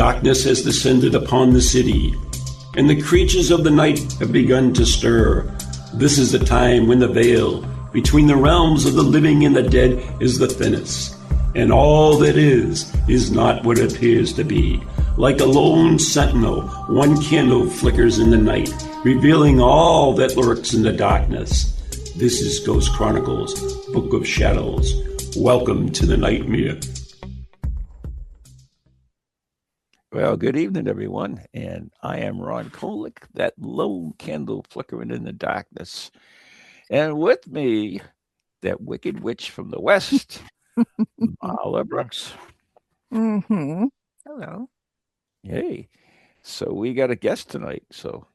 Darkness has descended upon the city, and the creatures of the night have begun to stir. This is the time when the veil between the realms of the living and the dead is the thinnest, and all that is not what it appears to be. Like a lone sentinel, one candle flickers in the night, revealing all that lurks in the darkness. This is Ghost Chronicles, Book of Shadows. Welcome to the nightmare. Well, good evening, everyone, and I am Ron Kolick, that lone candle flickering in the darkness. And with me, that wicked witch from the west, Marla Brooks. Mm-hmm. Hello. Hey, so we got a guest tonight, so.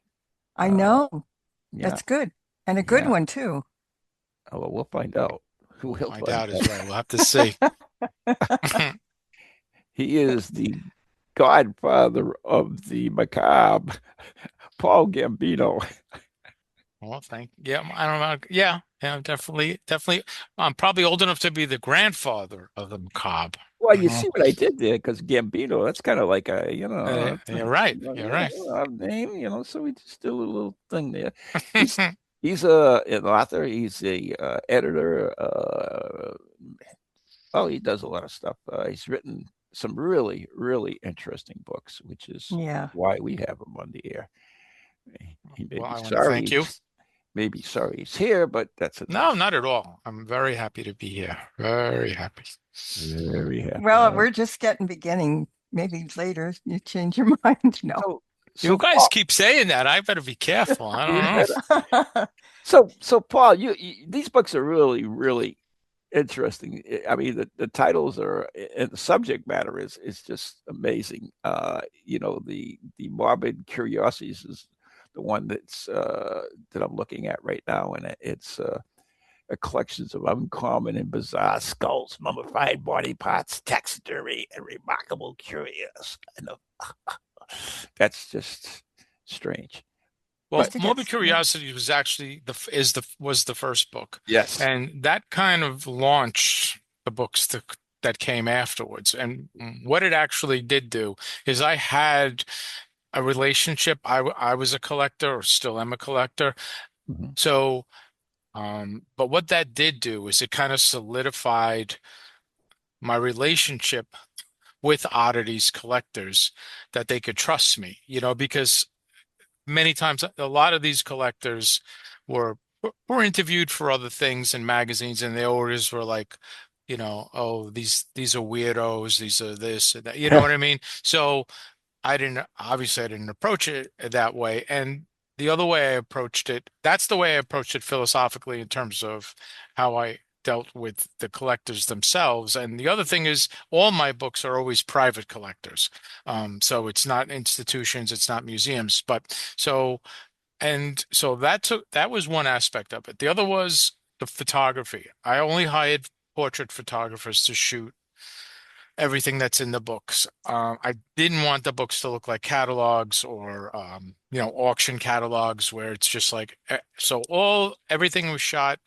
I know. Yeah. That's good. And a good one, too. Oh, well, we'll find out. We'll find out is right. We'll have to see. He is the godfather of the macabre, Paul Gambino. Well, yeah, I don't know. Yeah, definitely. I'm probably old enough to be the grandfather of the macabre. Well, you see what I did there, because Gambino, that's kind of like a, you're right. You're right. Name, so we just do a little thing there. He's an author. He's a editor. He does a lot of stuff. He's written some really, really interesting books, which is why we have him on the air. He may be sorry. Thank you. Maybe sorry he's here, but that's it. No, not at all. I'm very happy to be here. Very happy. Very happy. Well, we're just getting beginning. Maybe later you change your mind. No. So you guys keep saying that. I better be careful. I don't know. So Paul, you these books are really, really interesting. I mean, the titles are, and the subject matter is just amazing. The morbid curiosities is the one that I'm looking at right now, and it's a collections of uncommon and bizarre skulls, mummified body parts, taxidermy, and remarkable curious. That's just strange. Well, Morbid Curiosity was actually was the first book. Yes, and that kind of launched the books that came afterwards. And what it actually did do is I had a relationship. I was a collector, or still am a collector. Mm-hmm. So, but what that did do is it kind of solidified my relationship with oddities collectors, that they could trust me, because many times a lot of these collectors were interviewed for other things in magazines, and they always were like, these are weirdos, these are this and that, you know what I mean? So I didn't approach it that way. And the other way I approached it, that's the way I approached it philosophically, in terms of how I dealt with the collectors themselves. And the other thing is, all my books are always private collectors. So it's not institutions, it's not museums, so that was one aspect of it. The other was the photography. I only hired portrait photographers to shoot everything that's in the books. I didn't want the books to look like catalogs or auction catalogs, where it's just like, so everything was shot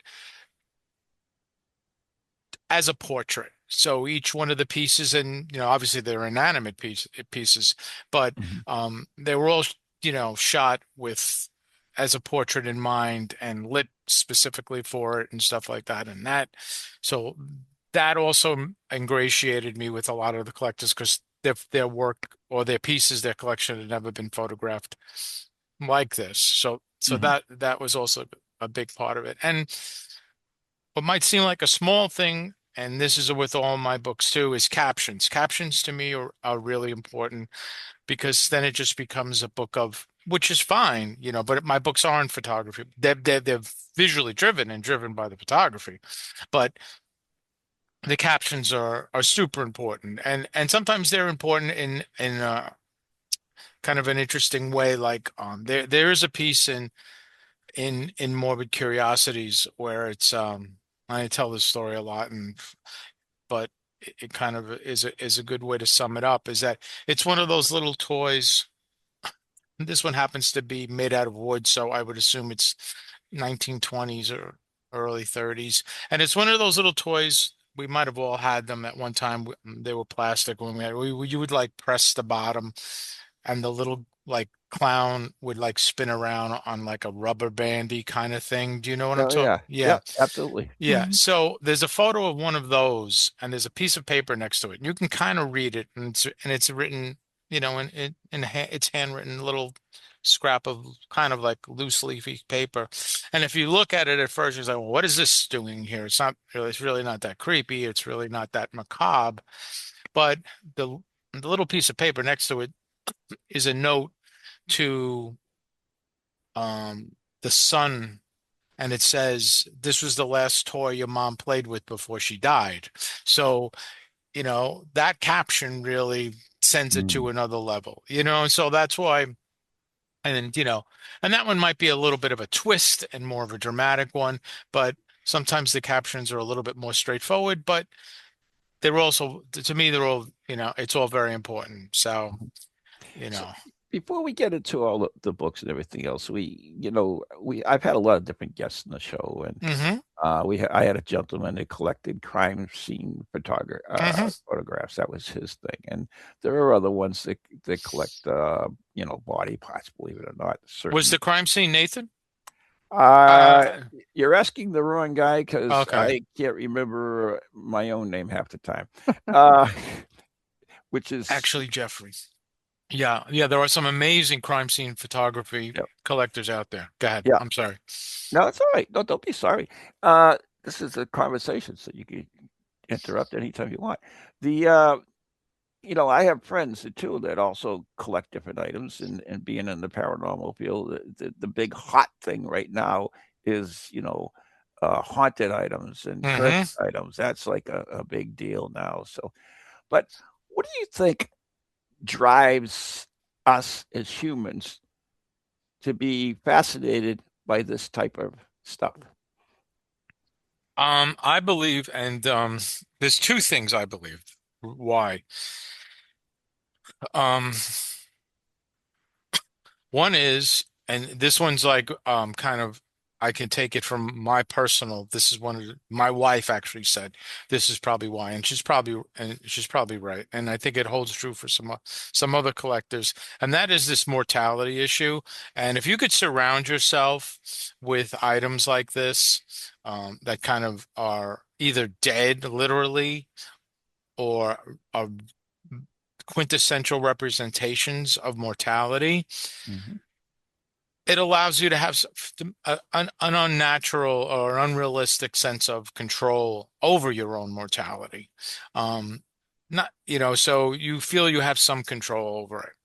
as a portrait. So each one of the pieces, and obviously they're inanimate pieces, but they were all shot with as a portrait in mind and lit specifically for it and stuff like that. And that also ingratiated me with a lot of the collectors, because their work or their pieces, their collection had never been photographed like this. So that was also a big part of it. And what might seem like a small thing, and this is with all my books too, is captions. Captions to me are really important, because then it just becomes a book of, which is fine, but my books aren't photography. They're visually driven and driven by the photography, but the captions are super important. And sometimes they're important in kind of an interesting way. Like there is a piece in Morbid Curiosities where it's I tell this story a lot, but it kind of is a good way to sum it up, is that it's one of those little toys. This one happens to be made out of wood, so I would assume it's 1920s or early 30s. And it's one of those little toys we might have all had them at one time. They were plastic when you would like press the bottom, and the little like clown would like spin around on like a rubber bandy kind of thing. Do you know what I'm Oh talking? yeah, Yeah. yep, absolutely. Yeah. So there's a photo of one of those, and there's a piece of paper next to it. And you can kind of read it, and it's written, it's handwritten little scrap of kind of like loose leafy paper. And if you look at it at first, you're like, well, what is this doing here? It's really not that creepy. It's really not that macabre. But the little piece of paper next to it is a note to the son, and it says, "This was the last toy your mom played with before she died." So, that caption really sends it to Mm. another level, so that's why. And and that one might be a little bit of a twist and more of a dramatic one, but sometimes the captions are a little bit more straightforward, but they're also, to me, they're all, it's all very important. So, you So know. before we get into all the books and everything else, I've had a lot of different guests on the show, and Hmm. I had a gentleman that collected crime scene Hmm. photographs. That was his thing, and there are other ones that collect body parts. Believe it or not, Was certain. the crime scene Nathan? Uh, Uh, you're asking the wrong guy because okay. I can't remember my own name half the time. Uh, which is Actually, Jeffrey. Yeah, yeah, there are some amazing crime scene photography yeah, collectors out there. Go ahead. yeah. I'm sorry. No, it's all right. No, don't be sorry. This is a conversation, so you can interrupt anytime you want. The I have friends too that also collect different items, and being in the paranormal field, the big hot thing right now is haunted items and cursed Hmm. items. That's like a big deal now. So, but what do you think drives us as humans to be fascinated by this type of stuff? I believe, and there's two things I believe. Why? Um, One is, and this one's like kind of, I can take it from my personal. This is my wife actually said this is probably why, and she's probably right, and I think it holds true for some other collectors, and that is this mortality issue. And if you could surround yourself with items like this, that kind of are either dead literally or are quintessential representations of mortality, Mhm. it allows you to have an unnatural or unrealistic sense of control over your own mortality. Not, so you feel you have some control over it.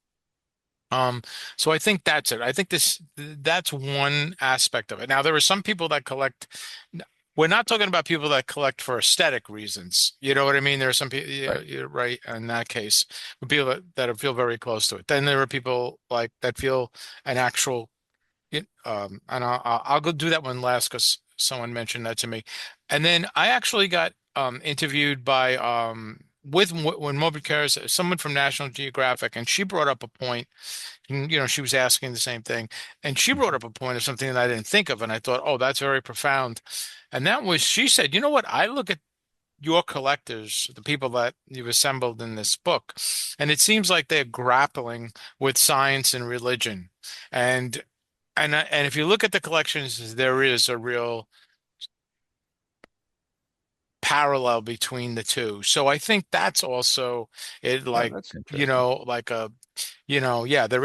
Um, so I think that's it. I think that's one aspect of it. Now, there are some people that collect. We're not talking about people that collect for aesthetic reasons. You know what I mean? There are some people, Right. you're right in that case, people that feel very close to it. Then there are people like that feel an actual, and I'll go do that one last because someone mentioned that to me. And then I actually got interviewed by when Moby Cares, someone from National Geographic, and she brought up a point. And, she was asking the same thing, and she brought Mhm. up a point of something that I didn't think of, and I thought, oh, that's very profound. And that was, she said, you know what? I look at your collectors, the people that you've assembled in this book, and it seems like they're grappling with science and religion. And and if you look at the collections, there is a real parallel between the two. So I think that's also it, Oh, like, that's interesting. like yeah, there,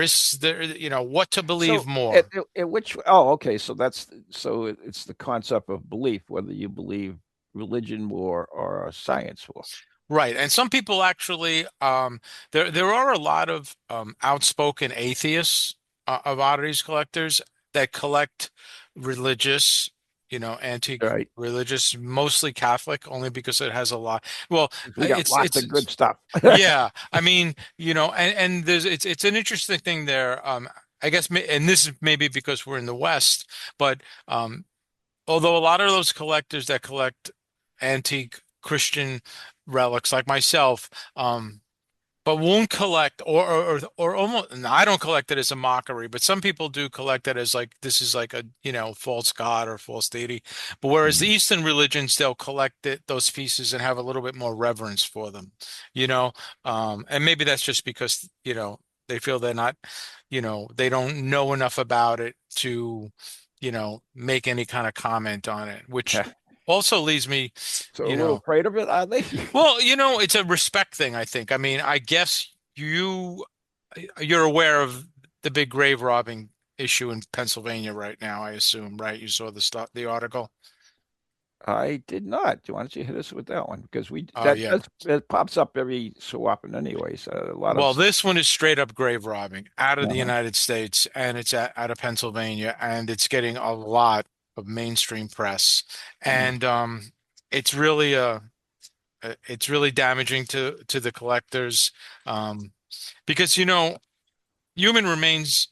what to believe So, more. at which oh, okay, it's the concept of belief, whether you believe religion or science more. Right. And some people actually, there are a lot of outspoken atheists, of oddities collectors that collect religious, antique Right. religious, mostly Catholic, only because it has a lot. Well, 'Cause we got lots of it's good stuff. yeah. I mean, and there's it's an interesting thing there. I guess, and this is maybe because we're in the West, but although a lot of those collectors that collect antique Christian relics, like myself, but won't collect or almost, and I don't collect it as a mockery, but some people do collect it as like this is like a false god or false deity. But whereas the Mhm. Eastern religions, they'll collect those pieces and have a little bit more reverence for them, you know. And maybe that's just because they feel they're not, they don't know enough about it to make any kind of comment on it, which also leads me, So a you little know. afraid of it, are they? Well, it's a respect thing, I think. I mean, I guess you're aware of the big grave robbing issue in Pennsylvania right now, I assume, right? You saw the article. I did not. Why don't you hit us with that one? Because Oh yeah. it pops up every so often, anyways. A lot of Well, this one is straight up grave robbing out of the uh United States, and it's out of Pennsylvania, and it's getting a lot of mainstream press, and it's really it's really damaging to the collectors, um, because human remains,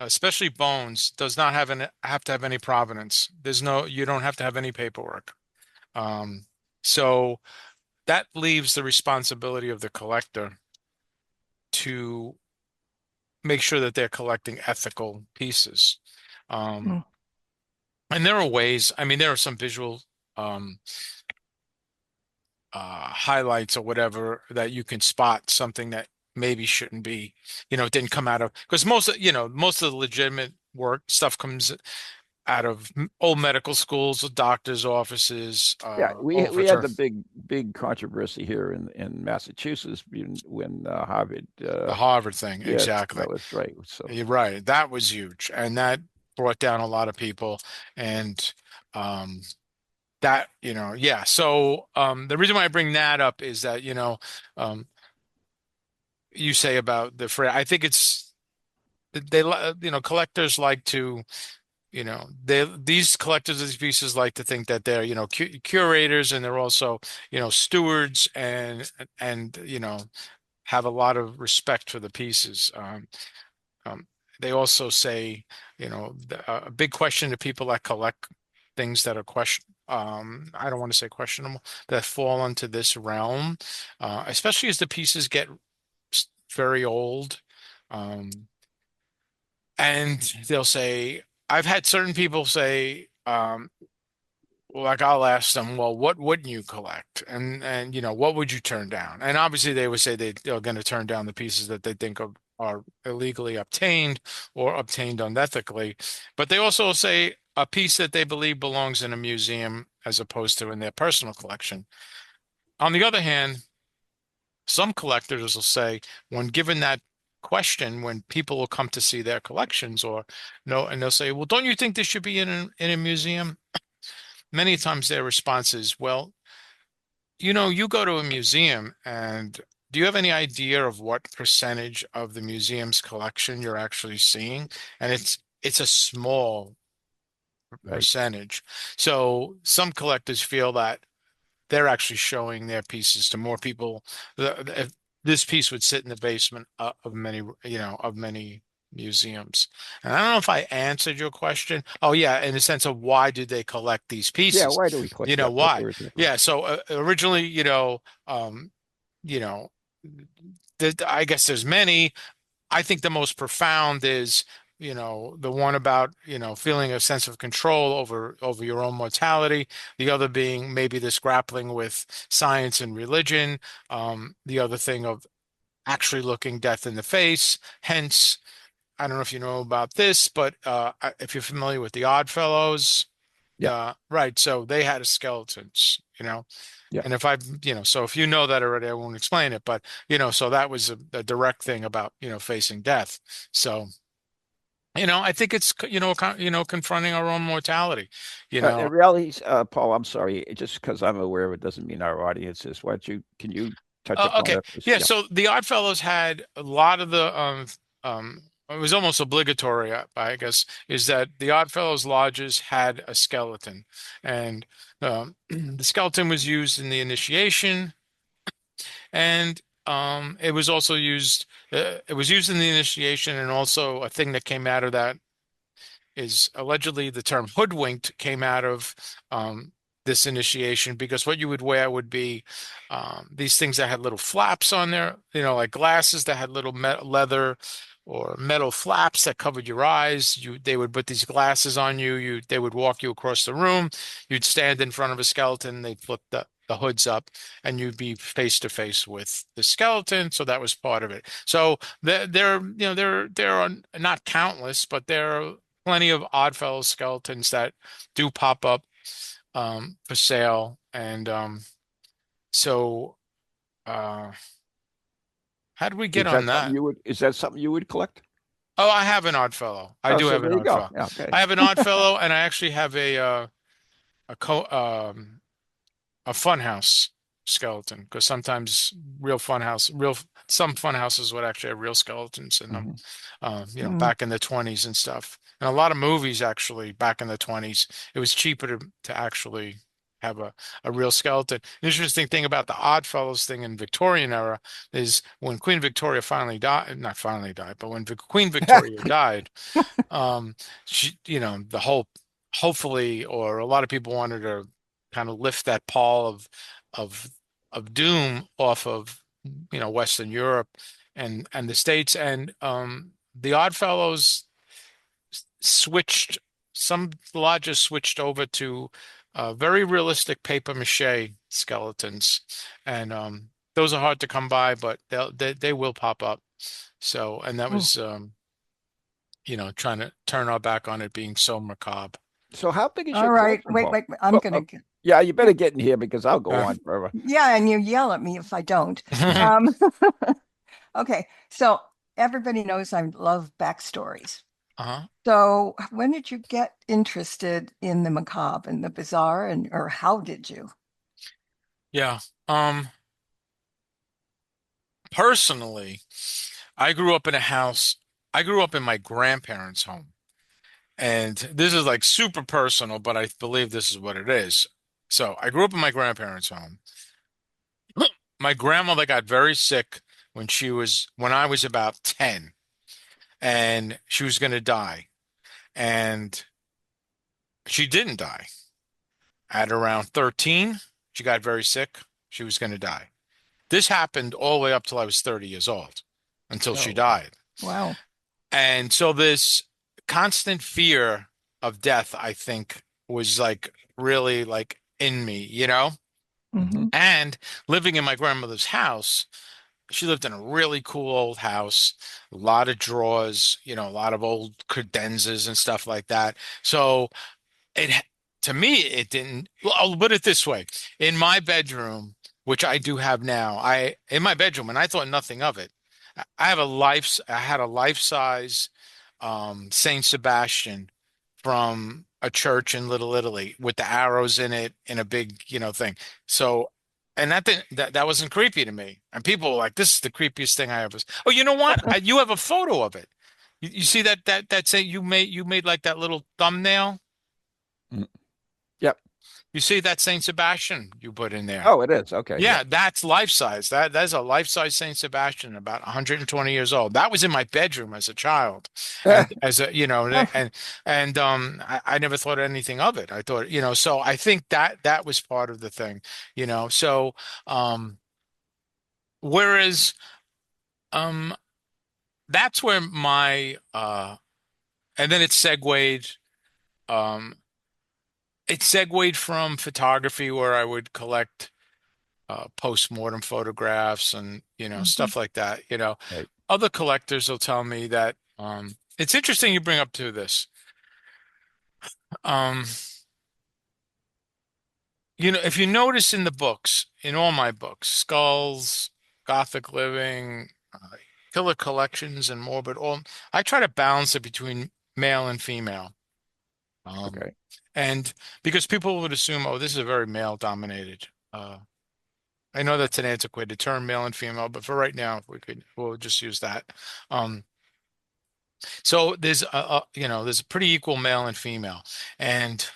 especially bones, does not have to have any provenance. You don't have to have any paperwork. Um, so that leaves the responsibility of the collector to make sure that they're collecting ethical pieces. Um, Mm. and there are ways, I mean, there are some visual um, highlights or whatever that you can spot something that maybe shouldn't be, it didn't come out of, because most of the legitimate work stuff comes out of old medical schools, doctors' offices, Yeah, old we had fraternity, the big controversy here in Massachusetts when Harvard. the Harvard thing, Yes, exactly. that was right. So You're right. That was huge, and that brought down a lot of people. And um, yeah. So the reason why I bring that up is that um, you say about the free. I think it's collectors like to. These collectors of these pieces like to think that they're curators, and they're also stewards, and have a lot of respect for the pieces. Um, they also say a big question to people that collect things that are I don't want to say questionable, that fall into this realm, especially as the pieces get very old. Um, and they'll say, I've had certain people say, like I'll ask them, well, what wouldn't you collect? And what would you turn down? And obviously they would say they're going to turn down the pieces that they think are illegally obtained or obtained unethically. But they also say a piece that they believe belongs in a museum as opposed to in their personal collection. On the other hand, some collectors will say, when given that question, when people will come to see their collections or no, and they'll say, well, don't you think this should be in a museum? Many times their response is, well, you go to a museum, and do you have any idea of what percentage of the museum's collection you're actually seeing? And it's a small right. percentage. So some collectors feel that they're actually showing their pieces to more people. If this piece would sit in the basement of many museums. And I don't know if I answered your question. Oh yeah, in the sense of why do they collect these Yeah, pieces? why do we click You know that? That's why? originally. Yeah. So originally, you know, I guess there's many. I think the most profound is, the one about, feeling a sense of control over your own mortality. The other being maybe this grappling with science and religion. The other thing of actually looking death in the face. Hence, I don't know if you know about this, but if you're familiar with the Odd Fellows, Yeah, right? So they had skeletons, yeah. and so if you know that already, I won't explain it, but so that was a direct thing about facing death. So I think it's confronting our own mortality. You In know, reality, Paul, I'm sorry. Just because I'm aware of it doesn't mean our audience is. Can you touch upon okay, that, please? yeah. Yeah. So the Oddfellows had a lot of the it was almost obligatory, I guess, is that the Oddfellows lodges had a skeleton, and the skeleton was used in the initiation. And it was also used. It was used in the initiation, and also a thing that came out of that is allegedly the term hoodwinked came out of um, this initiation, because what you would wear would be these things that had little flaps on there, like glasses that had little leather or metal flaps that covered your eyes. They would put these glasses on you. They would walk you across the room. You'd stand in front of a skeleton. They'd flip the hoods up, and you'd be face to face with the skeleton. So that was part of it. So there are not countless, but there are plenty of Oddfellows skeletons that do pop up for sale. And so how did we get on that? Is that something you would collect? Oh, I have an Oddfellow. I do have an Oddfellow. Yeah, okay. I have an Oddfellow, and I actually have a funhouse skeleton, because sometimes some fun houses would actually have real skeletons in them, back in the 20s and stuff. And a lot of movies actually back in the 20s, it was cheaper to actually have a real skeleton. An interesting thing about the Oddfellows thing in Victorian era is when Queen Victoria not finally died, but when Queen Victoria died, she, the whole, hopefully, or a lot of people wanted to kind of lift that pall of doom off of Western Europe and the States, and the Oddfellows some lodges switched over to very realistic paper mache skeletons, and those are hard to come by, but they will pop up. So, and that was trying to turn our back on it being so macabre. So how big is All your right, collection, wait, Paul? I'm gonna. Yeah, you better get in here because I'll go on forever. Yeah, and you yell at me if I don't. Okay, so everybody knows I love backstories. So when did you get interested in the macabre and the bizarre, or how did you? Yeah. Personally, I grew up in my grandparents' home. And this is like super personal, but I believe this is what it is. So I grew up in my grandparents' home. My grandmother got very sick when I was about 10, and she was going to die. And she didn't die. At around 13, she got very sick. She was going to die. This happened all the way up till I was 30 years old, until she died. Wow. And so this constant fear of death, I think, was like really like in me, And living in my grandmother's house, she lived in a really cool old house, a lot of drawers, a lot of old credenzas and stuff like that. So to me, it didn't. Well, I'll put it this way: in my bedroom, which I do have now, in my bedroom, and I thought nothing of it. I had a life-size Saint Sebastian from a church in Little Italy with the arrows in it in a big, thing. So, and that wasn't creepy to me. And people were like, "This is the creepiest thing I ever." Oh, you know what? You have a photo of it. You see that Saint you made like that little thumbnail. Yep. You see that Saint Sebastian you put in there? Oh, it is. Okay. Yeah, that's life size. That's a life size Saint Sebastian, about 120 years old. That was in my bedroom as a child, and I never thought anything of it. I thought, so I think that was part of the thing, So, whereas, that's where my and then it segued. It segued from photography, where I would collect post-mortem photographs and stuff like that. Right. Other collectors will tell me that it's interesting you bring up to this. If you notice in the books, in all my books, Skulls, Gothic Living, Killer Collections, and Morbid, I try to balance it between male and female. Okay. And because people would assume, oh, this is a very male-dominated. I know that's an antiquated term, male and female, but for right now, we'll just use that. So there's there's a pretty equal male and female, and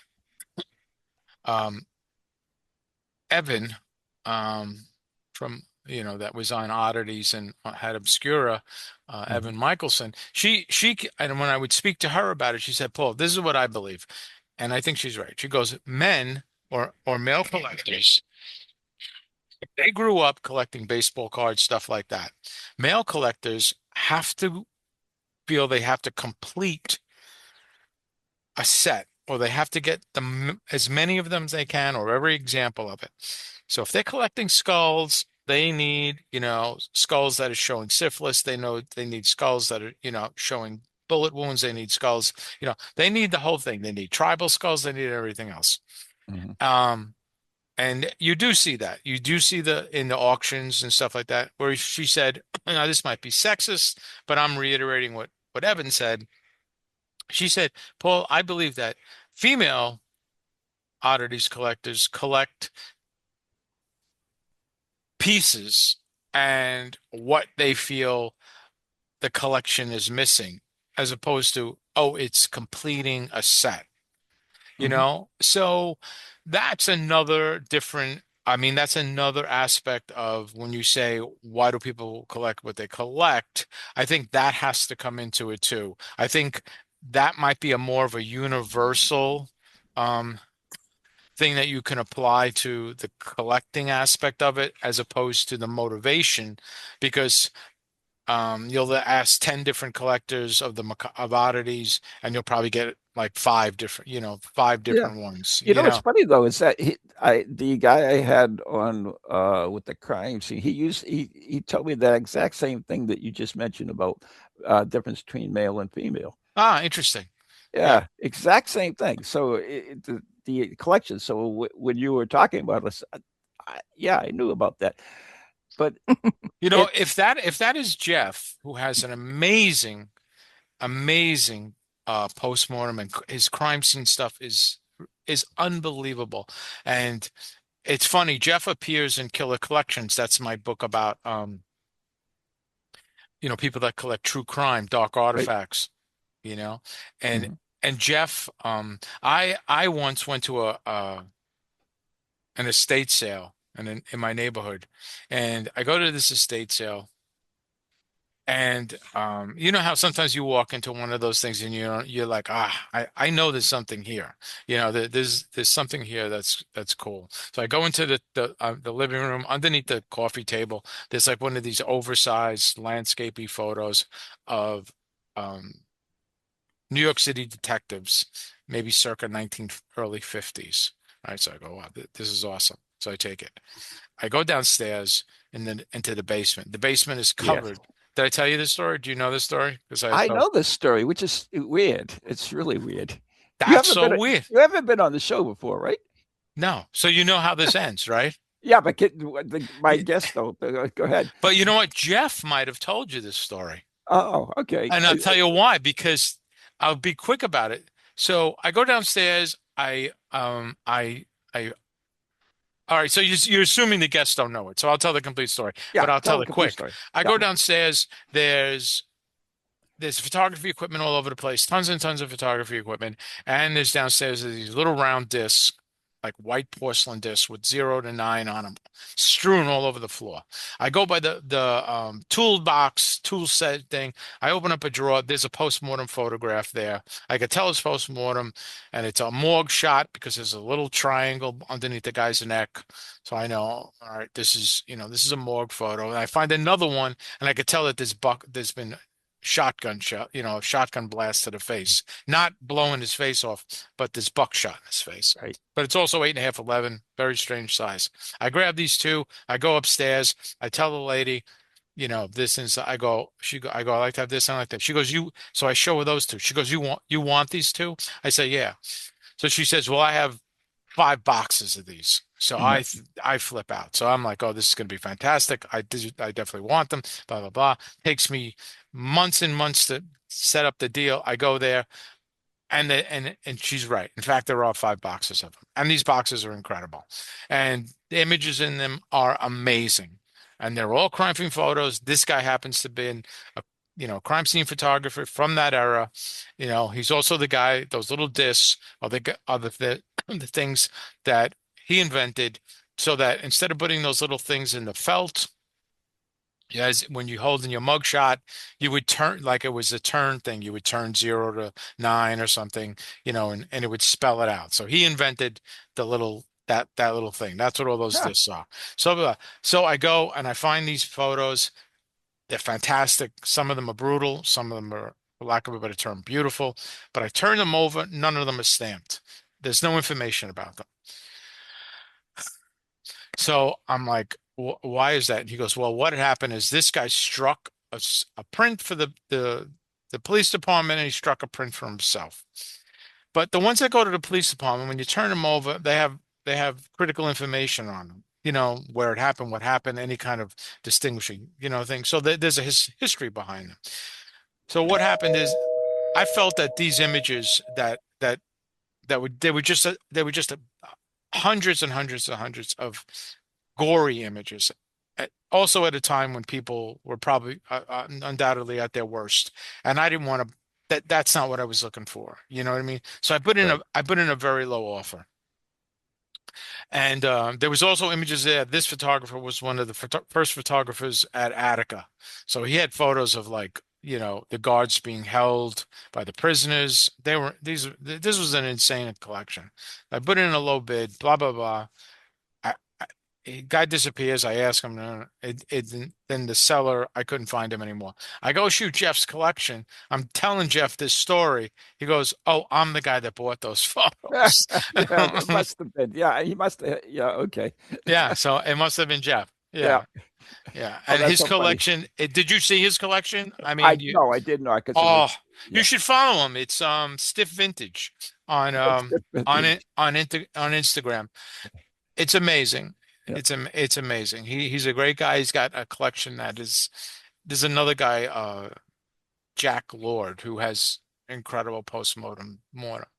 Evan, from that was on Oddities and had Obscura, Evan Michelson. She and when I would speak to her about it, she said, "Paul, this is what I believe," and I think she's right. She goes, "Men or male collectors, they grew up collecting baseball cards, stuff like that. Male collectors have to feel they have to complete a set, or they have to get as many of them as they can, or every example of it. So if they're collecting skulls, they need, skulls that are showing syphilis. They know they need skulls that are, showing bullet wounds. They need skulls, they need the whole thing. They need tribal skulls. They need everything else. Um, and you do see that. You do see in the auctions and stuff like that, where she said, now this might be sexist, but I'm reiterating what Evan said. She said, Paul, I believe that female oddities collectors collect pieces and what they feel the collection is missing, as opposed to, oh, it's completing a set, So that's another different, I mean, that's another aspect of when you say, why do people collect what they collect? I think that has to come into it too. I think that might be a more of a universal thing that you can apply to the collecting aspect of it, as opposed to the motivation, because you'll ask 10 different collectors of oddities, and you'll probably get like five different ones. What's funny though is that the guy I had on with the crime scene, he told me that exact same thing that you just mentioned about difference between male and female. Interesting. Yeah, exact same thing. So the collection. So when you were talking about this, I knew about that. But if that is Jeff, who has an amazing postmortem, and his crime scene stuff is unbelievable. And it's funny, Jeff appears in Killer Collections. That's my book about people that collect true crime, dark artifacts, and Jeff, I once went to an estate sale in my neighborhood, and I go to this estate sale, and you know how sometimes you walk into one of those things and you're like, I know there's something here, there's something here that's cool. So I go into the living room. Underneath the coffee table, there's like one of these oversized landscapey photos of New York City detectives, maybe circa early 50s. All right, so I go, wow, this is awesome. So I take it. I go downstairs and then into the basement. The basement is covered. Yes. Did I tell you this story? Do you know this story? Because I know this story, which is weird. It's really weird. That's so weird. You haven't been on the show before, right? No. So you know how this ends, right? Yeah, but my guest though. Go ahead. But you know what? Jeff might have told you this story. Oh, okay. And I'll tell you why, because I'll be quick about it. So I go downstairs. All right, so you're assuming the guests don't know it, so I'll tell the complete story, but I'll tell it quick. I go downstairs. There's photography equipment all over the place, tons and tons of photography equipment, and there's downstairs these little round discs, like white porcelain discs with 0 to 9 on them, strewn all over the floor. I go by the tool set thing. I open up a drawer. There's a postmortem photograph there. I could tell it's postmortem, and it's a morgue shot because there's a little triangle underneath the guy's neck. So I know, all right, this is a morgue photo. And I find another one, and I could tell that there's been shotgun blast to the face, not blowing his face off, but this buckshot in his face. Right. But it's also 8.5, 11, very strange size. I grab these two. I go upstairs. I tell the lady, this is. I go. I like to have this and I like that. She goes, you. So I show her those two. She goes, you want these two? I say, yeah. So she says, well, I have 5 boxes of these. So I flip out. So I'm like, oh, this is going to be fantastic. I definitely want them. Blah blah blah. Takes me months and months to set up the deal. I go there, and she's right. In fact, there are 5 boxes of them, and these boxes are incredible, and the images in them are amazing, and they're all crime scene photos. This guy happens to be a crime scene photographer from that era. He's also the guy. Those little discs are the things that he invented, so that instead of putting those little things in the felt, as when you hold in your mugshot, you would turn, like it was a turn thing. You would turn 0 to 9 or something, and it would spell it out. So he invented the little that little thing. That's what all those discs are. So I go and I find these photos. They're fantastic. Some of them are brutal. Some of them are, for lack of a better term, beautiful. But I turn them over. None of them are stamped. There's no information about them. So I'm like, why is that? And he goes, well, what had happened is this guy struck a print for the police department, and he struck a print for himself. But the ones that go to the police department, when you turn them over, they have critical information on them. You know, where it happened, what happened, any kind of distinguishing, thing. So there's a history behind them. So what happened is, I felt that these images they were just hundreds and hundreds and hundreds of gory images. Also at a time when people were probably undoubtedly at their worst, and I didn't want to. That's not what I was looking for. You know what I mean? So I put in a very low offer. And there was also images there. This photographer was one of the first photographers at Attica. So he had photos of, like, the guards being held by the prisoners. This was an insane collection. I put in a low bid, blah, blah, blah. Guy disappears. I ask him, then the seller, I couldn't find him anymore. I go shoot Jeff's collection. I'm telling Jeff this story. He goes, oh, I'm the guy that bought those photos. It must have been. Yeah, he must have. Yeah, okay. Yeah, so it must have been Jeff. Yeah. And his collection, did you see his collection? I mean, no, I did not. You should follow him. It's Stiff Vintage on Instagram. It's amazing. Yep. It's amazing. He's a great guy. He's got a collection there's another guy, Jack Lord, who has incredible postmortem,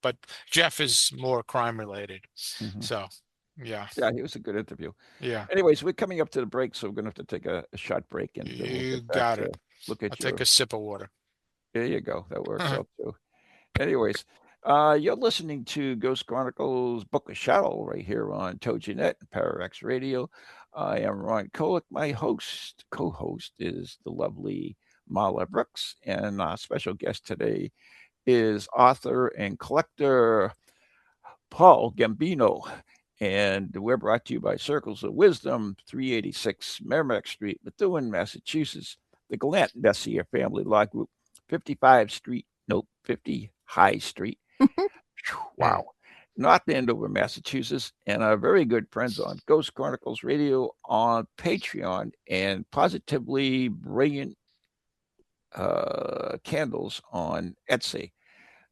but Jeff is more crime related. Mm-hmm. So yeah, it was a good interview. Yeah. Anyways, we're coming up to the break, so we're gonna have to take a short break, and you got it. I'll take a sip of water. There you go. That works out too. Anyways, you're listening to Ghost Chronicles Book of Shadow right here on TogiNet and Pararex Radio. I am Ron Kolick. My co-host is the lovely Marla Brooks, and our special guest today is author and collector Paul Gambino. And we're brought to you by Circles of Wisdom, 386 Merrimack Street, Methuen, Massachusetts. The Galant Messier Family Law Group, 50 High Street. Wow. North Andover, Massachusetts, and our very good friends on Ghost Chronicles Radio on Patreon, and Positively Brilliant Candles on Etsy.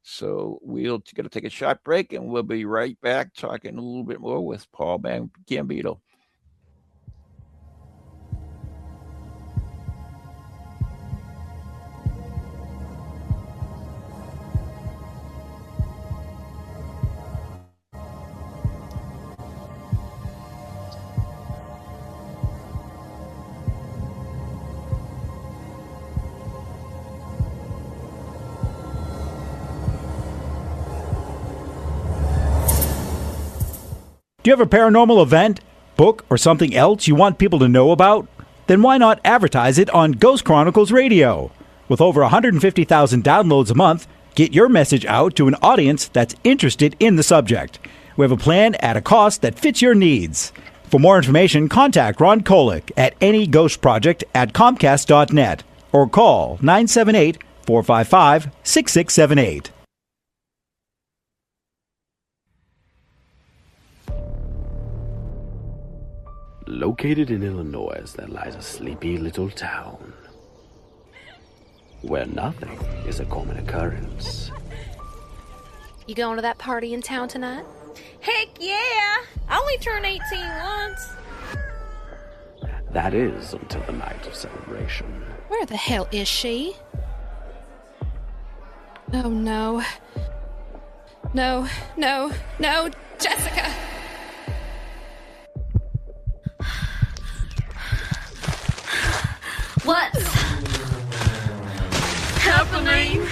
So we're going to take a short break, and we'll be right back talking a little bit more with Paul Gambino. Do you have a paranormal event, book, or something else you want people to know about? Then why not advertise it on Ghost Chronicles Radio? With over 150,000 downloads a month, get your message out to an audience that's interested in the subject. We have a plan at a cost that fits your needs. For more information, contact Ron Kolick at anyghostproject@comcast.net or call 978-455-6678. Located in Illinois, there lies a sleepy little town where nothing is a common occurrence. You going to that party in town tonight? Heck yeah! I only turned 18 once. That is until the night of celebration. Where the hell is she? Oh no. No, Jessica! What's happening?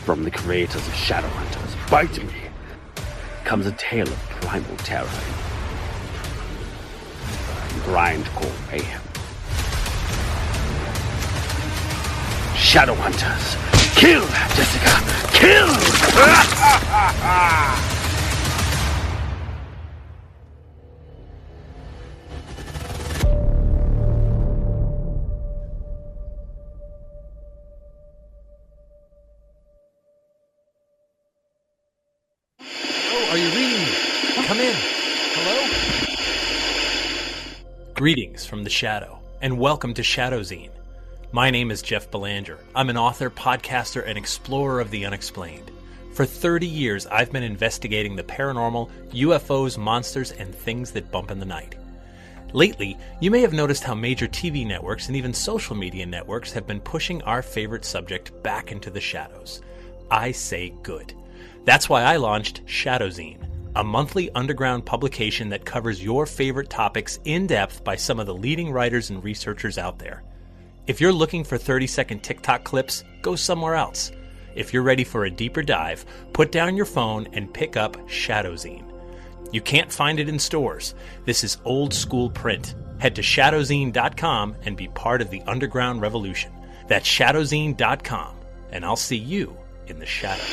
From the creators of Shadowhunters, Bite Me, comes a tale of primal terror and grindcore mayhem. Shadowhunters, Kill, Jessica! Kill! Oh, are you reading me? Come in. Hello? Greetings from the Shadow, and welcome to Shadowzine. My name is Jeff Belanger. I'm an author, podcaster, and explorer of the unexplained. For 30 years, I've been investigating the paranormal, UFOs, monsters, and things that bump in the night. Lately, you may have noticed how major TV networks and even social media networks have been pushing our favorite subject back into the shadows. I say good. That's why I launched Shadowzine, a monthly underground publication that covers your favorite topics in depth by some of the leading writers and researchers out there. If you're looking for 30-second TikTok clips, go somewhere else. If you're ready for a deeper dive, put down your phone and pick up Shadowzine. You can't find it in stores. This is old school print. Head to shadowzine.com and be part of the underground revolution. That's shadowzine.com, and I'll see you in the shadow.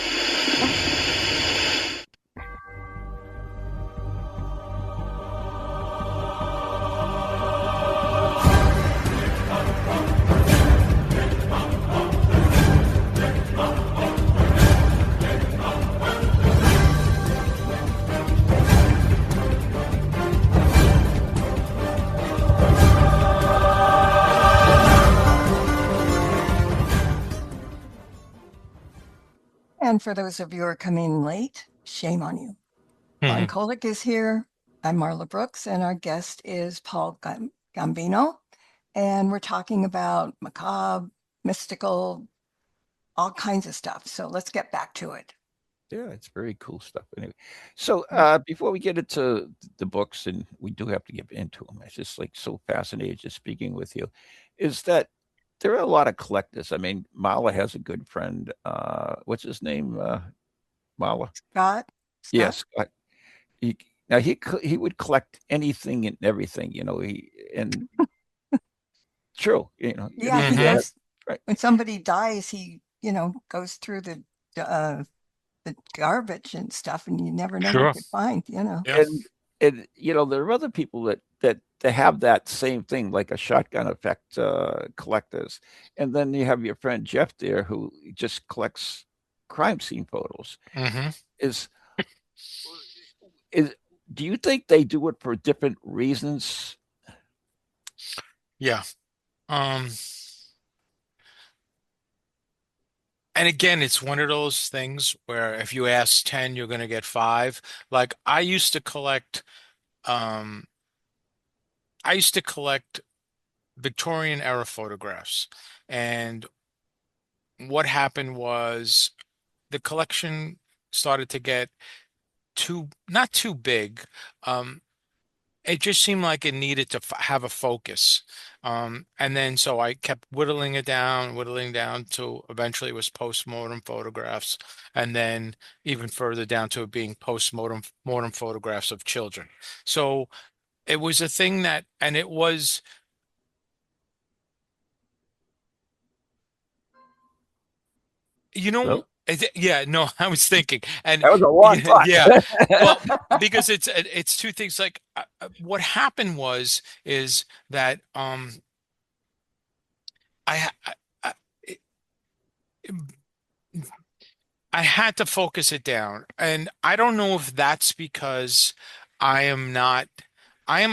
And for those of you who are coming late, shame on you. Ron Kolick is here. I'm Marla Brooks, and our guest is Paul Gambino. And we're talking about macabre, mystical, all kinds of stuff. So let's get back to it. Yeah, it's very cool stuff. Anyway, so before we get into the books, and we do have to get into them, it's just like so fascinating just speaking with you, is that there are a lot of collectors. I mean, Marla has a good friend. What's his name? Marla? Scott? Yes. He would collect anything and everything, and true, Yeah, he goes, right. When somebody dies, he, goes through the garbage and stuff, and you never know what to find, Yeah. And there are other people that have that same thing, like a shotgun effect collectors. And then you have your friend Jeff there who just collects crime scene photos. Mm-hmm. Do you think they do it for different reasons? Yeah. And again, it's one of those things where if you ask 10, you're going to get 5. Like I used to collect Victorian era photographs. And what happened was the collection started to get not too big. It just seemed like it needed to have a focus. And then so I kept whittling down to eventually it was postmortem photographs. And then even further down to it being postmortem photographs of children. So it was a thing and it was, Well, yeah, no, I was thinking, and that was a long talk. Yeah, well, because it's two things. Like what happened is that I had to focus it down, and I don't know if that's because I am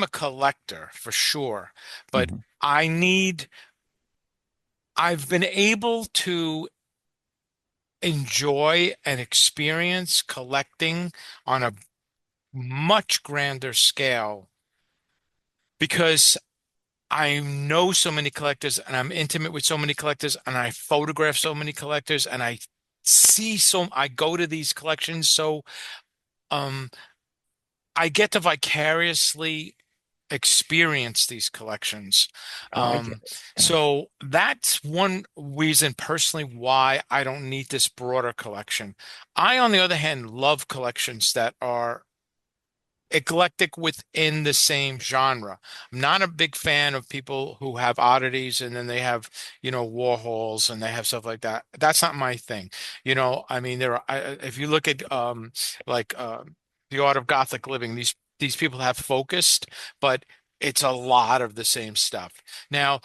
a collector for sure, but I've been able to enjoy and experience collecting on a much grander scale because I know so many collectors and I'm intimate with so many collectors and I photograph so many collectors and I go to these collections. So, I get to vicariously experience these collections. So that's one reason personally why I don't need this broader collection. I, on the other hand, love collections that are eclectic within the same genre. I'm not a big fan of people who have oddities and then they have, Warhols and they have stuff like that. That's not my thing. I mean, if you look at like the art of Gothic living, these people have focused, but it's a lot of the same stuff. Now,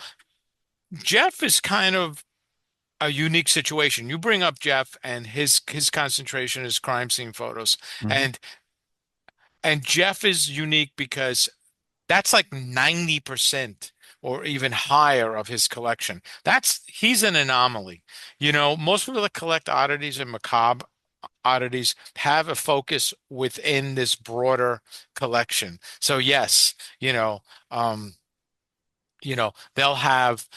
Jeff is kind of a unique situation. You bring up Jeff and his concentration is crime scene photos. And Jeff is unique because that's like 90% or even higher of his collection. He's an anomaly. Most people that collect oddities and macabre oddities have a focus within this broader collection. So yes, they'll have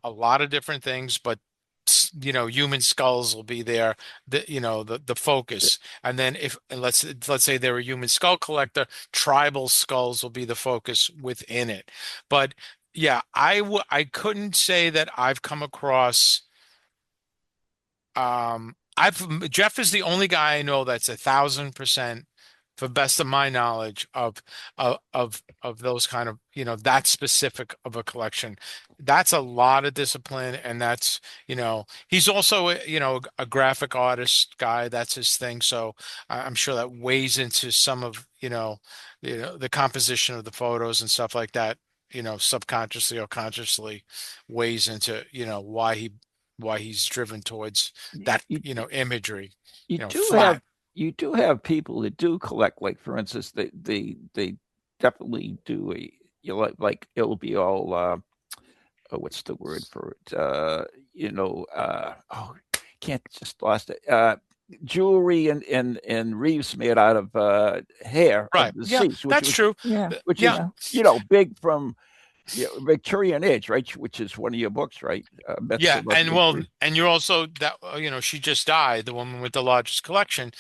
a lot of different things, but human skulls will be there, the focus. And then let's say they're a human skull collector, tribal skulls will be the focus within it. But yeah, I couldn't say that I've come across Jeff is the only guy I know that's 1,000%, for best of my knowledge, of those kind of, that specific of a collection. That's a lot of discipline, and that's, he's also a graphic artist guy. That's his thing. So I'm sure that weighs into some of, the composition of the photos and stuff like that, subconsciously or consciously weighs into, why he's driven towards that, imagery. Flat. You do have people that do collect, like for instance, they definitely do like it'll be all what's the word for it? Can't just lost it. Jewelry and wreaths made out of hair right. of Yeah, deceased, that's true. Yeah. Which is big from Victorian age, right? Which is one of your books, right? Yeah, and you're also that she just died, the woman with the largest collection.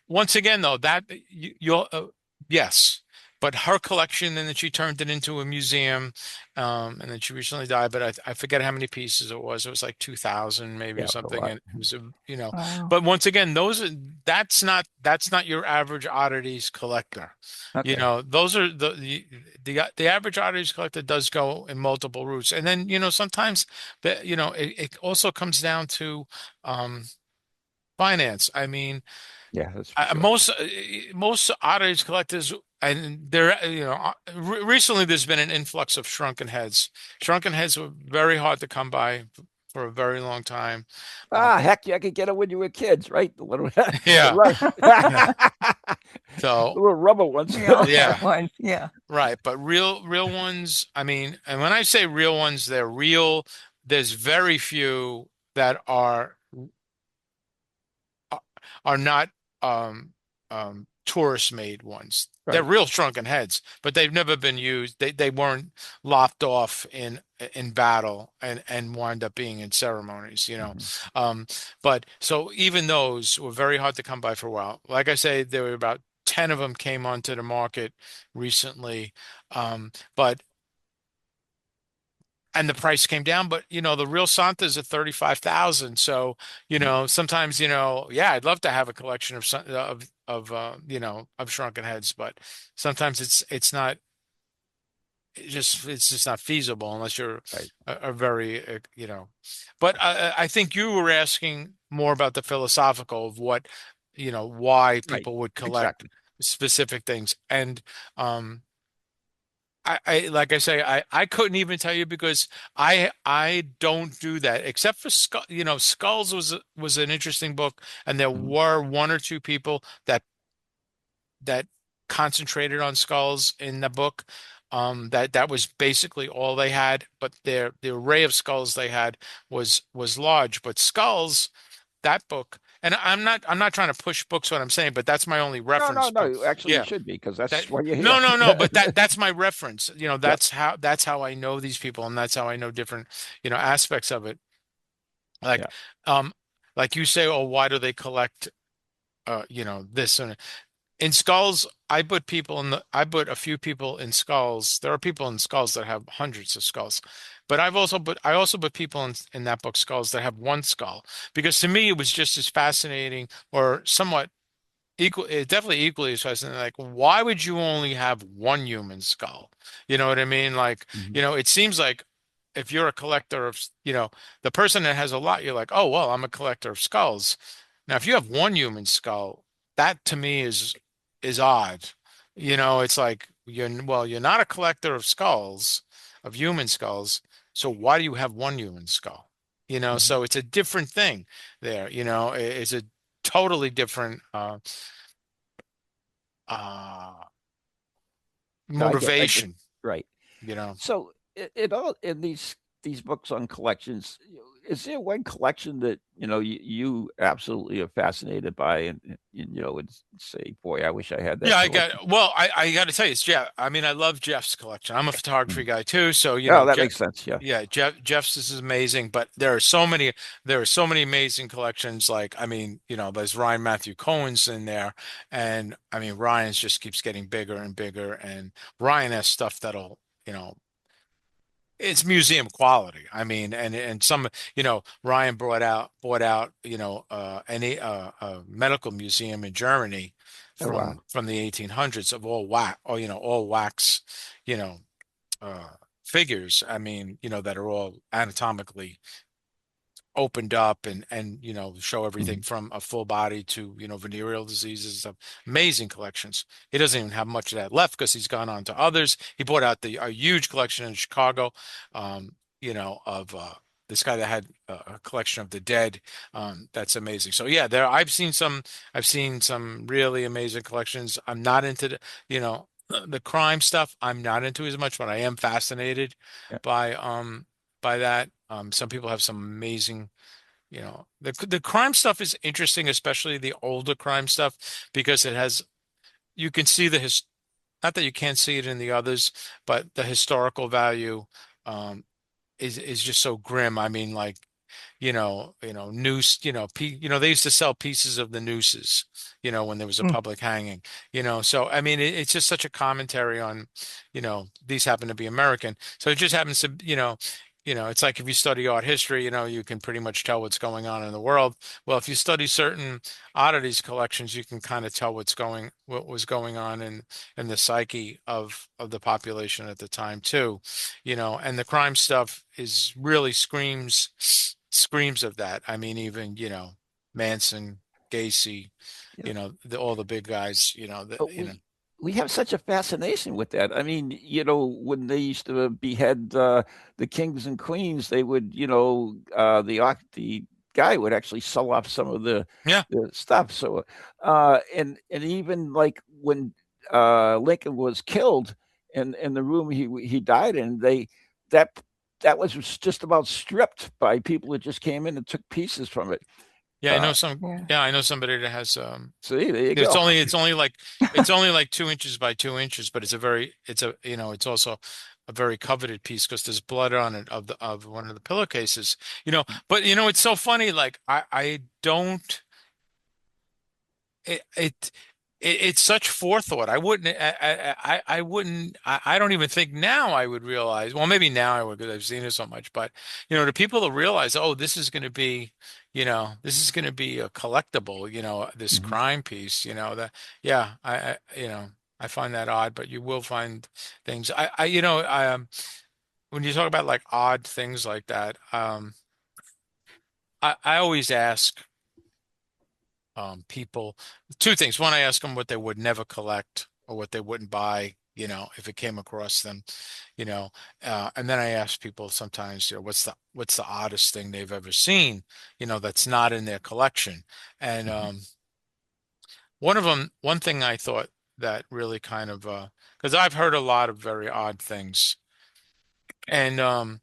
Once again though, that you'll yes, but her collection, and then she turned it into a museum, and then she recently died. But I forget how many pieces it was. It was like 2,000 maybe or something, and it was Wow. But once again, that's not your average oddities collector. Okay. Those are the average oddities collector does go in multiple routes, and then sometimes it also comes down to finance. I mean, yeah, that's for sure. most oddities collectors, and there recently there's been an influx of shrunken heads. Shrunken heads were very hard to come by for a very long time. Heck, I could get it when you were kids, right? The little Yeah. So little rubber ones. Yeah. Yeah. Right, but real ones, I mean, and when I say real ones, they're real. There's very few that are not tourist made ones. Right. They're real shrunken heads, but they've never been used. They weren't lopped off in battle and wind up being in ceremonies, But so even those were very hard to come by for a while. Like I say, there were about 10 of them came onto the market recently, and the price came down, but the real Santas at 35,000. So sometimes I'd love to have a collection of shrunken heads, but sometimes it's just not feasible unless you're a very But I think you were asking more about the philosophical of what why people would collect specific things, and I like I say, I couldn't even tell you because I don't do that except for Skulls was an interesting book, and there were one or two people that concentrated on skulls in the book. That was basically all they had, but the array of skulls they had was large. But Skulls, that book. And I'm not trying to push books what I'm saying, but that's my only reference. No. Actually, you should be, because that's why you're here. No. But that's my reference. That's how I know these people, and that's how I know different aspects of it. Like you say, oh, why do they collect this and in Skulls? I put a few people in Skulls. There are people in Skulls that have hundreds of skulls. But I also put people in that book, Skulls, that have one skull, because to me it was just as fascinating or somewhat definitely equally as fascinating. Like, why would you only have one human skull? You know what I mean? Like, Mhm. it seems like if you're a collector of, the person that has a lot, you're like, oh, well, I'm a collector of skulls. Now, if you have one human skull, that to me is odd. It's like you're not a collector of skulls, of human skulls, so why do you have one human skull? Mhm. So it's a different thing there. It's a totally different uh No, I get motivation, right. you know. So in all in these books on collections, is there one collection that you absolutely are fascinated by, and say, boy, I wish I had that Yeah, collection. I got to tell you, it's Jeff. I mean, I love Jeff's collection. I'm a photography Mhm. guy too, so Oh, that makes sense. Yeah. Yeah, Jeff's is amazing, but there are so many amazing collections. Like, I mean, there's Ryan Matthew Cohen's in there, and I mean, Ryan's just keeps getting bigger and bigger, and Ryan has stuff that'll, it's museum quality. I mean, and some, Ryan bought out, a medical museum in Germany Oh, wow. from the 1800s of all wax, you know, uh, figures. I mean, that are all anatomically opened up and show everything Mhm. from a full body to venereal diseases, stuff. Amazing collections. He doesn't even have much of that left because he's gone on to others. He bought out a huge collection in Chicago, um of this guy that had a collection of the dead. That's amazing. So yeah, I've seen some really amazing collections. I'm not into the crime stuff. I'm not into as much, but I am fascinated Yeah. by that. Some people have some amazing, the crime stuff is interesting, especially the older crime stuff, because you can see not that you can't see it in the others, but the historical value is just so grim. I mean, like, noose, they used to sell pieces of the nooses, when there was a Mm. public hanging, so I mean, it's just such a commentary on, these happen to be American. So it just happens to, it's like if you study art history, you can pretty much tell what's going on in the world. Well, if you study certain oddities collections, you can kind of tell what was going on in the psyche of the population at the time too, and the crime stuff is really screams of that. I mean, even, Manson, Gacy, Yeah. all the big guys, But we have such a fascination with that. I mean, when they used to behead the kings and queens, they would, the guy would actually sell off some of yeah, the stuff. So, and even like when Lincoln was killed, in the room he died in, that that was just about stripped by people that just came in and took pieces from it. yeah, Uh, Yeah. I know somebody that has, see, there you it's go. only like 2 inches by 2 inches, but it's also a very coveted piece because there's blood on it of one of the pillowcases, but it's so funny. Like, I don't, it, it it's such forethought. I wouldn't. I wouldn't. I don't even think now I would realize. Well, maybe now I would because I've seen it so much. But the people that realize, oh, this is going to be, a collectible. This Mhm. crime piece. That. Yeah. I find that odd, but you will find things. When you talk about like odd things like that, I always ask people two things. One, I ask them what they would never collect or what they wouldn't buy, if it came across them, you know, and then I ask people sometimes, what's the oddest thing they've ever seen, that's not in their collection. And Mhm. one thing I thought that really kind of, because I've heard a lot of very odd things, and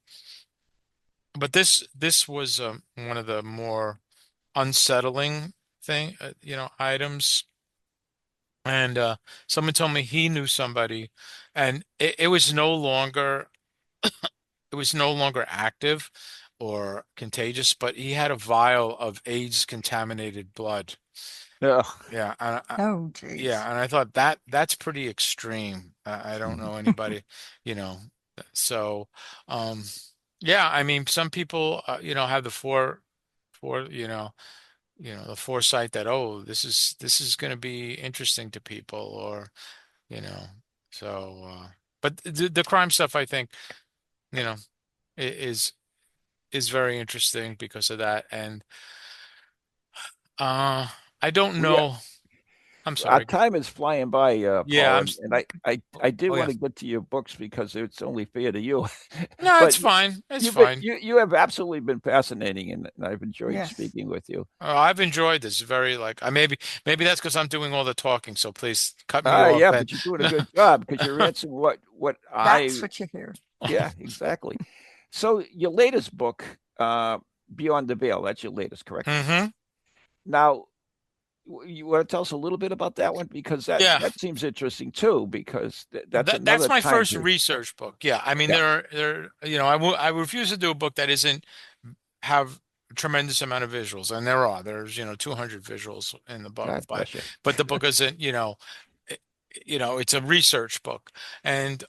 but this was one of the more unsettling items. And someone told me he knew somebody, and it was no longer active or contagious, but he had a vial of AIDS contaminated blood. Yeah. Yeah, Oh, geez. yeah, and I thought that's pretty extreme. I don't Mhm. know anybody, you know. So, yeah, I mean, some people, have the four, the foresight that, oh, this is going to be interesting to people, or you know so but the crime stuff, I think, you know is very interesting because of that. And I don't We know. I'm Our sorry. time is flying by, Yeah, Paul, and I did oh want yeah. to get to your books because it's only fair to you. No, it's But fine. It's you've been fine. you have absolutely been fascinating, and I've enjoyed Yes. speaking with you. I've enjoyed this very, like, I maybe that's because I'm doing all the talking, so please cut me off. Yeah, And but you're doing a good job because you're answering what I. That's what you hear. Yeah, exactly. So your latest book, Beyond the Veil, that's your latest, correct? hmm Now, you want to tell us a little bit about that one because that yeah, that seems interesting too because that's that's another my time first period. research book. Yeah, I mean, Yeah, I refuse to do a book that isn't have a tremendous amount of visuals, and there's 200 visuals in the book, God but bless you. the book isn't, it, it's a research book. And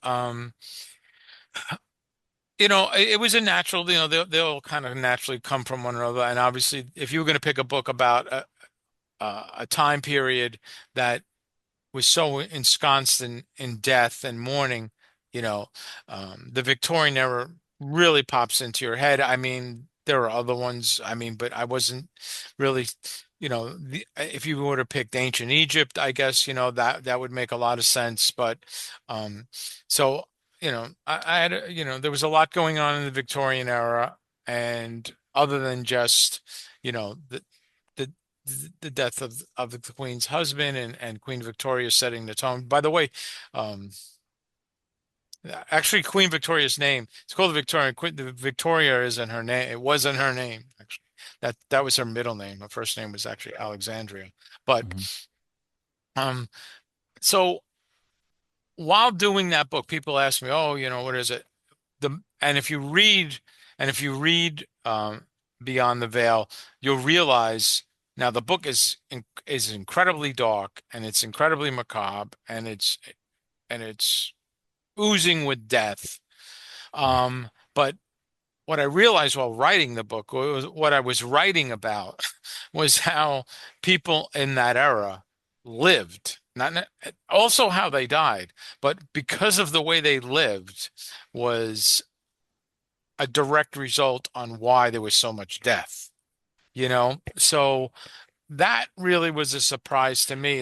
it was a natural, they'll kind of naturally come from one another. And obviously, if you were going to pick a book about a time period that was so ensconced in death and mourning, the Victorian era really pops into your head. I mean, there are other ones, I mean, but I wasn't really, if you would have picked ancient Egypt, I guess, that would make a lot of sense. But um, so, I had, there was a lot going on in the Victorian era, and other than just, the the death of the Queen's husband, and Queen Victoria setting the tone. By the way, um, actually, Queen Victoria's name, it's called the Victorian. The Victoria isn't her name. It wasn't her name, actually. That was her middle name. Her first name was actually Alexandria. But Mhm. um, so while doing that book, people ask me, "Oh, what is it?" And if you read Beyond the Veil, you'll realize now the book is incredibly dark, and it's incredibly macabre, and it's oozing with death. But what I realized while writing the book was what I was writing about was how people in that era lived, not also how they died, but because of the way they lived was a direct result on why there was so much death, So that really was a surprise to me.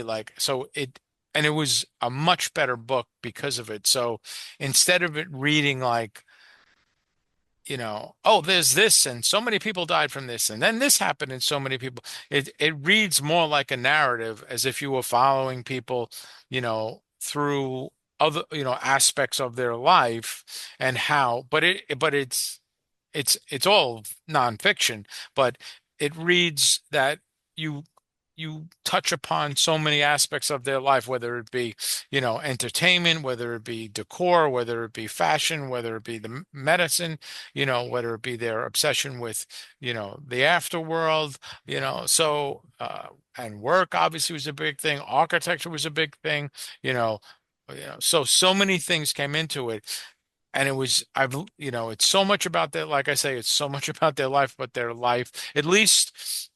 And it was a much better book because of it. So instead of it reading like, oh, there's this, and so many people died from this, and then this happened, and so many people, it reads more like a narrative, as if you were following people, through other, aspects of their life, and how, but it's all nonfiction, but it reads that you you touch upon so many aspects of their life, whether it be, entertainment, whether it be decor, whether it be fashion, whether it be the medicine, whether it be their obsession with, the afterworld, and work obviously was a big thing. Architecture was a big thing, you know, so many things came into it. And it's so much about their, like I say, it's so much about their life, but their life, at least,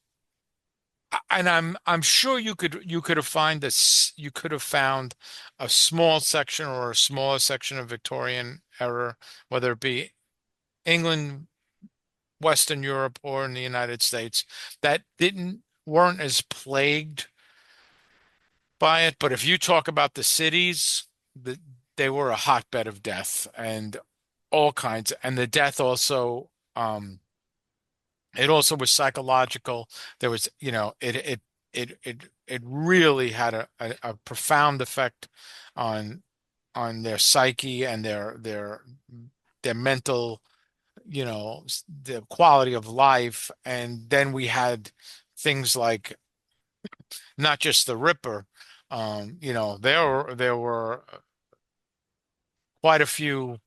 and I'm sure you could have found a small section or a smaller section of Victorian era, whether it be England, Western Europe, or in the United States, that weren't as plagued by it. But if you talk about the cities, they were a hotbed of death, and all kinds, and the death also, it also was psychological. There was, it really had a profound effect on their psyche and their mental, the quality of life. And then we had things like not just the Ripper. There were quite a few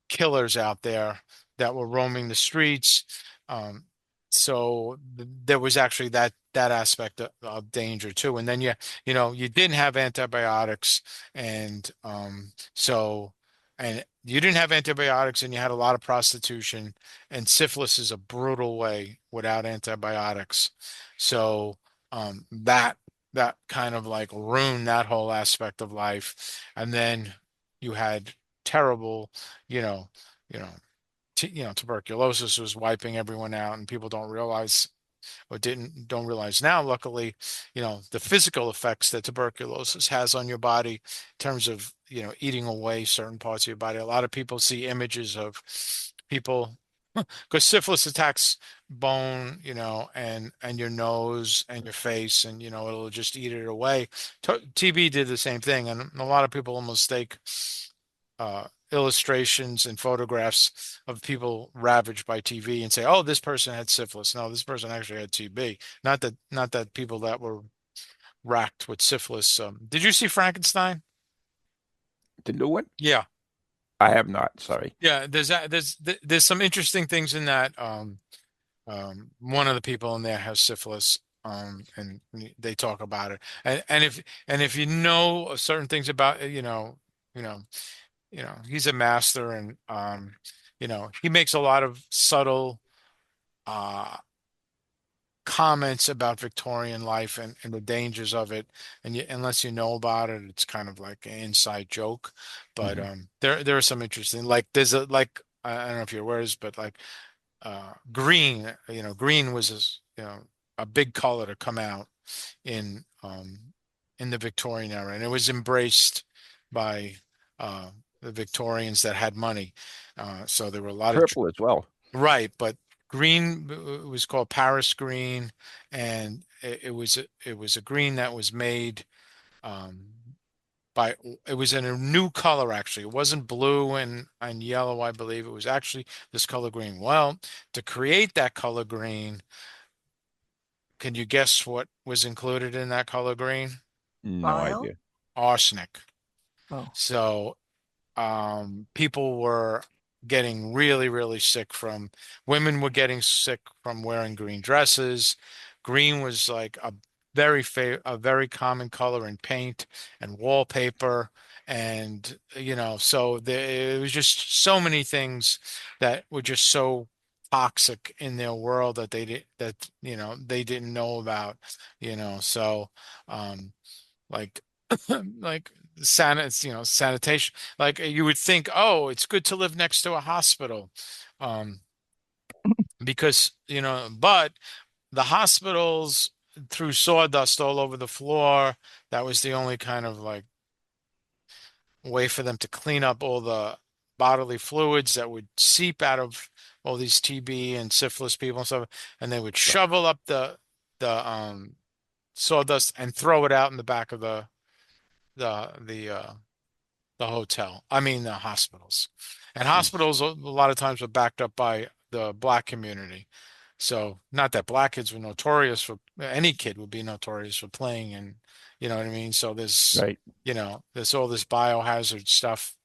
killers out there that were roaming the streets. So there was actually that aspect of danger too. And then you didn't have antibiotics, and so and you didn't have antibiotics, and you had a lot of prostitution, and syphilis is a brutal way without antibiotics. So that kind of like ruined that whole aspect of life. And then you had terrible, you know, you know, tuberculosis was wiping everyone out, and people don't realize now, luckily, the physical effects that tuberculosis has on your body in terms of, eating away certain parts of your body. A lot of people see images of people because syphilis attacks bone, and your nose and your face, and it'll just eat it away. TB did the same thing, and a lot of people will mistake illustrations and photographs of people ravaged by TB and say, "Oh, this person had syphilis." No, this person actually had TB. Not that people that were racked with syphilis. Did you see Frankenstein? The new one? Yeah, I have not. Sorry. yeah. There's some interesting things in that. One of the people in there has syphilis. And they talk about it, and if you know certain things about it, you know he's a master, and he makes a lot of subtle uh comments about Victorian life and the dangers of it, and unless you know about it, it's kind of like an inside joke. But there are some interesting, like there's a, like, I don't know if you're aware of this, but like green, green was a big color to come out in the Victorian era, and it was embraced by the Victorians that had money. So there were a lot of Purple as well. right, but green was called Paris green, and it was a green that was made um, by it was in a new color actually. It wasn't blue and yellow, I believe. It was actually this color green. Well, to create that color green, can you guess what was included in that color green? No Bile? idea. Arsenic. Oh, So people were getting really, really sick from women were getting sick from wearing green dresses. Green was like a very common color in paint and wallpaper. And, so there it was just so many things that were just so toxic in their world that they didn't know about, so like like sanitation, like you would think, oh, it's good to live next to a hospital, um because but the hospitals threw sawdust all over the floor. That was the only kind of like way for them to clean up all the bodily fluids that would seep out of all these TB and syphilis people and stuff, and they would shovel up the sawdust and throw it out in the back of the the uh the hotel. I mean the hospitals. And hospitals a lot of times were backed up by the black community. So not that black kids were notorious for any kid would be notorious for playing, and you know what I mean? So Right. there's all this biohazard stuff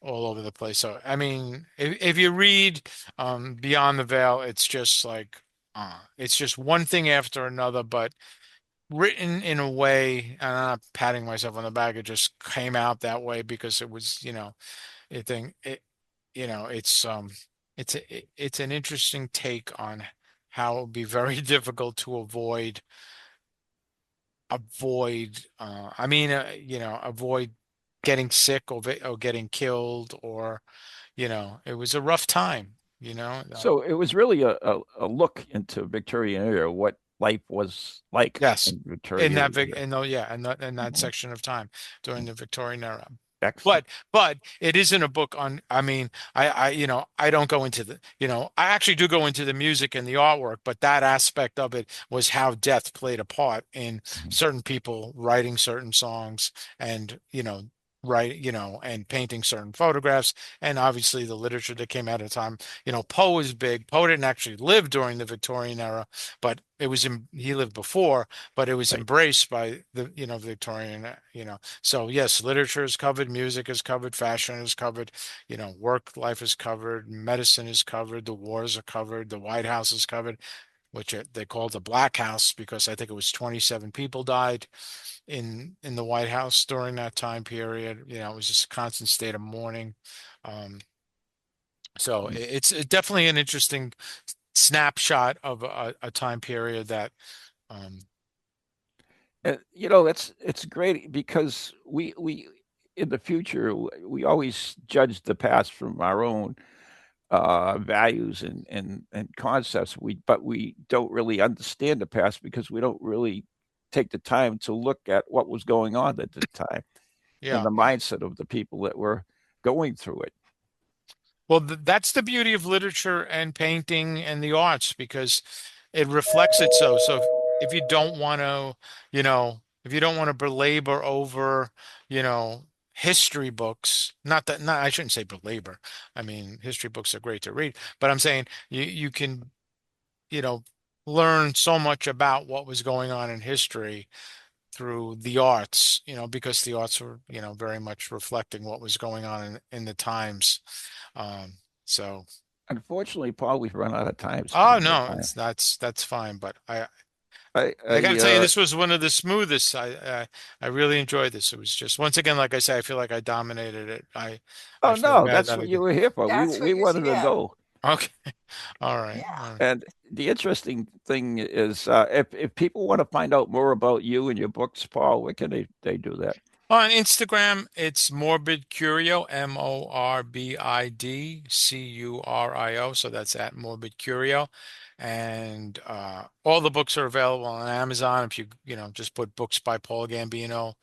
all over the place. So I mean, if you read Beyond the Veil, it's just like it's just one thing after another, but written in a way, and I'm not patting myself on the back, it just came out that way because it was, it thing it it's an interesting take on how it would be very difficult to avoid getting sick or getting killed, or it was a rough time. So it was really a look into Victorian era, what life was like Yes, in Victorian era. in that section of time during the Victorian era. Excellent. But it isn't a book on, I mean, I don't go into I actually do go into the music and the artwork, but that aspect of it was how death played a part in certain people writing certain songs, and, and painting certain photographs, and obviously the literature that came out at the time. Poe was big. Poe didn't actually live during the Victorian era, but he lived before, but it was Right. embraced by the, Victorian, So yes, literature is covered, music is covered, fashion is covered, work life is covered, medicine is covered, the wars are covered, the White House is covered. which they called the Black House because I think it was 27 people died in the White House during that time period. You know, it was just a constant state of mourning. So it's definitely an interesting snapshot of a time period that You know, it's great because we in the future we always judge the past from our own values and concepts. But we don't really understand the past because we don't really take the time to look at what was going on at the time and yeah. the mindset of the people that were going through it. Well, that's the beauty of literature and painting and the arts because it reflects it so. So if you don't want to, you know, if you don't want to belabor over, you know, history books, not I shouldn't say belabor. I mean, history books are great to read, but I'm saying you can, you know, learn so much about what was going on in history through the arts, you know, because the arts were, you know, very much reflecting what was going on in the times. So, Unfortunately, Paul, we've run out of time. oh no, that's fine. But I got to tell you, this was one of the smoothest. I really enjoyed this. It was just once again, like I say, I feel like I dominated it. I oh feel no, bad that's that what I you did. were here for. That's what We you wanted to yeah. know. Okay, all right. Yeah. All right. And the interesting thing is, if people want to find out more about you and your books, Paul, where can they do that? On Instagram, it's Morbid Curio, MorbidCurio. So that's at Morbid Curio. And all the books are available on Amazon. If you know, just put books by Paul Gambino,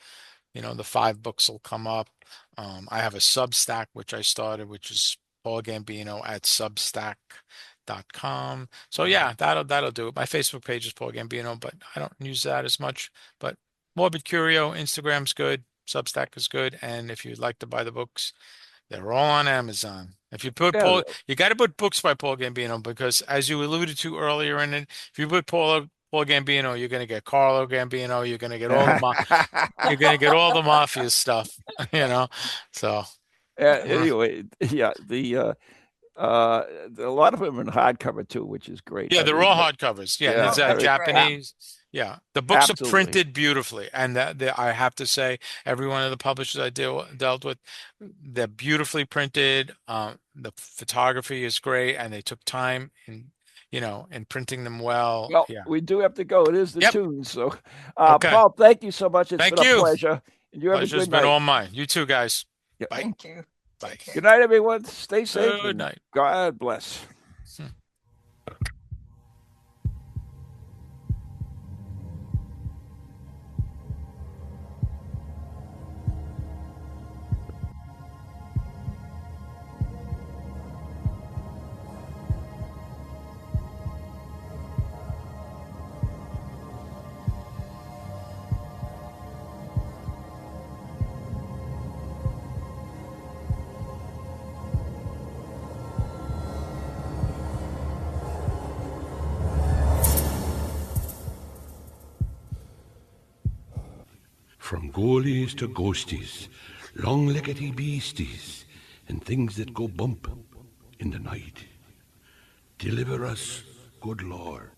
you know, the 5 books will come up. I have a Substack, which I started, which is Paul Gambino at Substack.com. So yeah, that'll do it. My Facebook page is Paul Gambino, but I don't use that as much. But Morbid Curio, Instagram's good. Substack is good, and if you'd like to buy the books, they're all on Amazon. If you put Yeah, you got to put books by Paul Gambino because, as you alluded to earlier in it, if you put Paul Gambino, you're going to get Carlo Gambino. You're going to get you're going to get all the mafia stuff, you know. So anyway, yeah, a lot of them in hardcover too, which is great. yeah, I they're mean, all hardcovers. Yeah, and yeah, there's Oh, that's great. Japanese. Yeah, the books are absolutely. printed beautifully, and I have to say, every one of the publishers I dealt with, they're beautifully printed. The photography is great, and they took time in, you know, in printing them well. Well, Yeah. we do have to go. It is the Yep. tune. So, Okay. Paul, thank you so much. It's Thank been a you. pleasure. And you have a Pleasure's good been night. all mine. You too, guys. Yep. Bye. Thank you. Bye. Take care. Good night, everyone. Stay safe. Good and night. God bless. From ghoulies to ghosties, long-leggedy beasties, and things that go bump in the night. Deliver us, good Lord.